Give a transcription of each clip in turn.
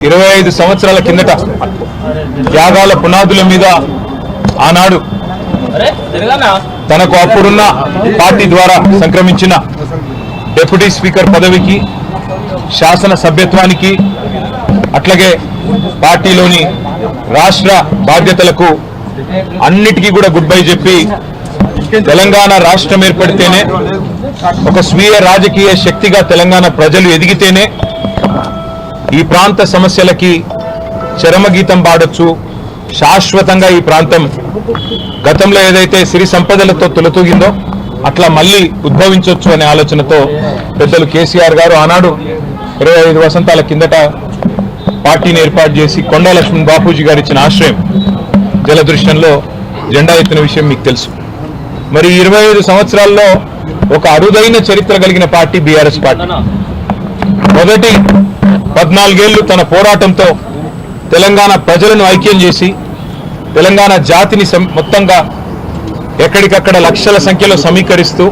25 సంవత్సరాల కిందట త్యాగాల పునాదుల మీద ఆనాడు తనకు అప్పుడున్న పార్టీ ద్వారా సంక్రమించిన డిప్యూటీ స్పీకర్ పదవికి, శాసన సభ్యత్వానికి, అట్లాగే పార్టీలోని రాష్ట్ర బాధ్యతలకు అన్నిటికీ కూడా గుడ్ బై చెప్పి తెలంగాణ రాష్ట్రం ఏర్పడితేనే ఒక స్వీయ రాజకీయ శక్తిగా తెలంగాణ ప్రజలు ఎదిగితేనే ఈ ప్రాంత సమస్యలకి చరమగీతం పాడొచ్చు, శాశ్వతంగా ఈ ప్రాంతం గతంలో ఏదైతే సిరి సంపదలతో తులతూగిందో అట్లా మళ్ళీ ఉద్భవించవచ్చు అనే ఆలోచనతో పెద్దలు కేసీఆర్ గారు ఆనాడు 25 వసంతాల కిందట పార్టీని ఏర్పాటు చేసి కొండా లక్ష్మణ్ బాపూజీ గారు ఇచ్చిన ఆశ్రయం జలదృశ్యంలో జెండా ఎత్తిన విషయం మీకు తెలుసు. మరి 25 సంవత్సరాల్లో ఒక అరుదైన చరిత్ర కలిగిన పార్టీ బీఆర్ఎస్ పార్టీ. మొదటి 14 ఏళ్లు తన పోరాటంతో తెలంగాణ ప్రజలను ఐక్యం చేసి తెలంగాణ జాతిని మొత్తంగా ఎక్కడికక్కడ లక్షల సంఖ్యలో సమీకరిస్తూ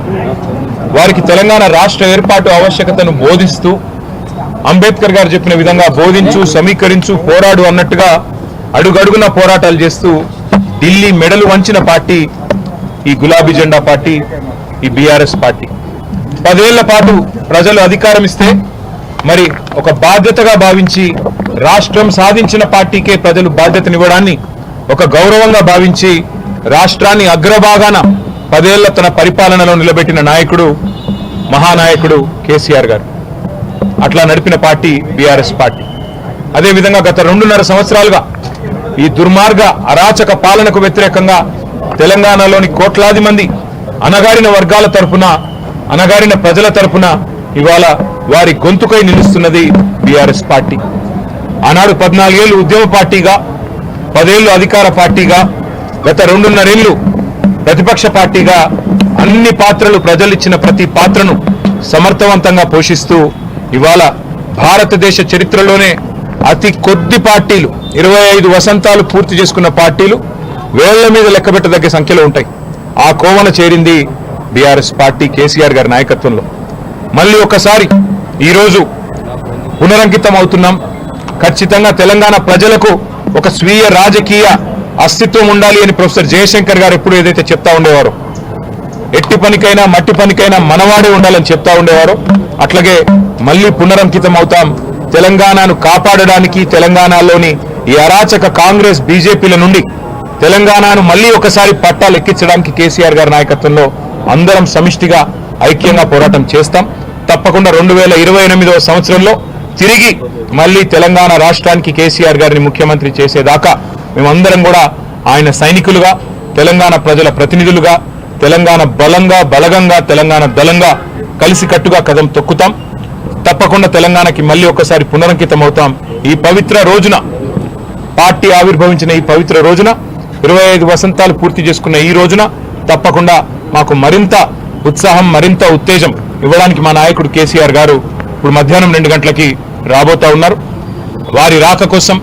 వారికి తెలంగాణ రాష్ట్ర ఏర్పాటు ఆవశ్యకతను బోధిస్తూ అంబేద్కర్ గారు చెప్పిన విధంగా బోధించు, సమీకరించు, పోరాడు అన్నట్టుగా అడుగడుగున పోరాటాలు చేస్తూ ఢిల్లీ మెడలు వంచిన పార్టీ ఈ గులాబీ జెండా పార్టీ, ఈ బీఆర్ఎస్ పార్టీ. 10 ఏళ్ల పాటు ప్రజలు అధికారం ఇస్తే మరి ఒక బాధ్యతగా భావించి రాష్ట్రం సాధించిన పార్టీకే ప్రజలు బాధ్యతనివ్వడాన్ని ఒక గౌరవంగా భావించి రాష్ట్రాన్ని అగ్రభాగాన 10 ఏళ్ల తన పరిపాలనలో నిలబెట్టిన నాయకుడు మహానాయకుడు కేసీఆర్ గారు. అట్లా నడిపిన పార్టీ బీఆర్ఎస్ పార్టీ. అదేవిధంగా గత 2.5 సంవత్సరాలుగా ఈ దుర్మార్గ అరాచక పాలనకు వ్యతిరేకంగా తెలంగాణలోని కోట్లాది మంది అణగారిన వర్గాల తరపున, అణగారిన ప్రజల తరపున ఇవాళ వారి గొంతుకై నిలుస్తున్నది బీఆర్ఎస్ పార్టీ. ఆనాడు 14 ఏళ్లు ఉద్యమ పార్టీగా, 10 ఏళ్లు అధికార పార్టీగా, గత 2.5 ఏళ్లు ప్రతిపక్ష పార్టీగా అన్ని పాత్రలు, ప్రజలిచ్చిన ప్రతి పాత్రను సమర్థవంతంగా పోషిస్తూ ఇవాళ భారతదేశ చరిత్రలోనే అతి కొద్ది పార్టీలు, 25 వసంతాలు పూర్తి చేసుకున్న పార్టీలు వేళ్ల మీద లెక్కబెట్టదగ్గ సంఖ్యలో ఉంటాయి. ఆ కోవన చేరింది బీఆర్ఎస్ పార్టీ కేసీఆర్ గారి నాయకత్వంలో. మళ్ళీ ఒకసారి ఈరోజు పునరంకితం అవుతున్నాం. ఖచ్చితంగా తెలంగాణ ప్రజలకు ఒక స్వీయ రాజకీయ అస్తిత్వం ఉండాలి అని ప్రొఫెసర్ జయశంకర్ గారు ఎప్పుడు ఏదైతే చెప్తా ఉండేవారో, ఎట్టి పనికైనా మట్టి పనికైనా మనవాడే ఉండాలని చెప్తా ఉండేవారో, అట్లాగే మళ్ళీ పునరంకితం అవుతాం. తెలంగాణను కాపాడడానికి, తెలంగాణలోని ఈ అరాచక కాంగ్రెస్ బీజేపీల నుండి తెలంగాణను మళ్ళీ ఒకసారి పట్టాలెక్కించడానికి కేసీఆర్ గారి నాయకత్వంలో అందరం సమిష్టిగా ఐక్యంగా పోరాటం చేస్తాం. తప్పకుండా 2028వ సంవత్సరంలో తిరిగి మళ్ళీ తెలంగాణ రాష్ట్రానికి కేసీఆర్ గారిని ముఖ్యమంత్రి చేసేదాకా మేమందరం కూడా ఆయన సైనికులుగా, తెలంగాణ ప్రజల ప్రతినిధులుగా, తెలంగాణ బలంగా, బలగంగా, తెలంగాణ దళంగా కలిసికట్టుగా కదం తొక్కుతాం. తప్పకుండా తెలంగాణకి మళ్ళీ ఒకసారి పునరంకితం అవుతాం. ఈ పవిత్ర రోజున, పార్టీ ఆవిర్భవించిన ఈ పవిత్ర రోజున, 25 వసంతాలు పూర్తి చేసుకున్న ఈ రోజున తప్పకుండా మాకు మరింత ఉత్సాహం, మరింత ఉత్తేజం ఇవ్వడానికి మా నాయకుడు కేసీఆర్ గారు ఇప్పుడు మధ్యాహ్నం 2 గంటలకి రాబోతా ఉన్నారు. వారి రాక కోసం,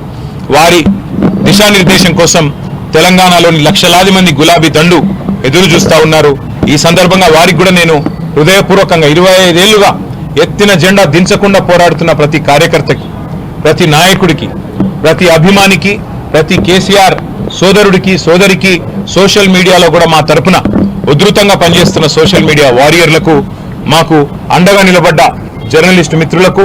వారి దిశానిర్దేశం కోసం తెలంగాణలోని లక్షలాది మంది గులాబీ దండు ఎదురు చూస్తా ఉన్నారు. ఈ సందర్భంగా వారికి కూడా నేను హృదయపూర్వకంగా 25 ఏళ్లుగా ఎత్తిన జెండా దించకుండా పోరాడుతున్న ప్రతి కార్యకర్తకి, ప్రతి నాయకుడికి, ప్రతి అభిమానికి, ప్రతి కేసీఆర్ సోదరుడికి, సోదరికి, సోషల్ మీడియాలో కూడా మా తరపున ఉధృతంగా పనిచేస్తున్న సోషల్ మీడియా వారియర్లకు, మాకు అండగా నిలబడ్డ జర్నలిస్టు మిత్రులకు,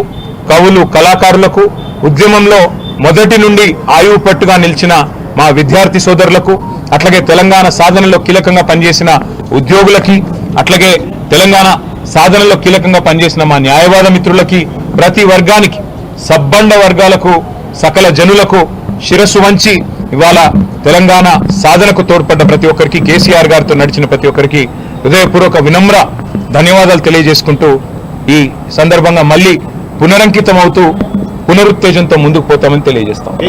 కవులు, కళాకారులకు, ఉద్యమంలో మొదటి నుండి ఆయువు పట్టుగా నిలిచిన మా విద్యార్థి సోదరులకు, అట్లాగే తెలంగాణ సాధనలో కీలకంగా పనిచేసిన ఉద్యోగులకి, అట్లాగే తెలంగాణ సాధనలో కీలకంగా పనిచేసిన మా న్యాయవాద మిత్రులకి, ప్రతి వర్గానికి, సబ్బండ వర్గాలకు, సకల జనులకు శిరస్సు వంచి ఇవాళ తెలంగాణ సాధనకు తోడ్పడ్డ ప్రతి ఒక్కరికి, కేసీఆర్ గారితో నడిచిన ప్రతి ఒక్కరికి హృదయపూర్వక వినమ్ర ధన్యవాదాలు తెలియజేసుకుంటూ ఈ సందర్భంగా మళ్ళీ పునరంకితం అవుతూ పునరుత్తేజంతో ముందుకు పోతామని తెలియజేస్తాం.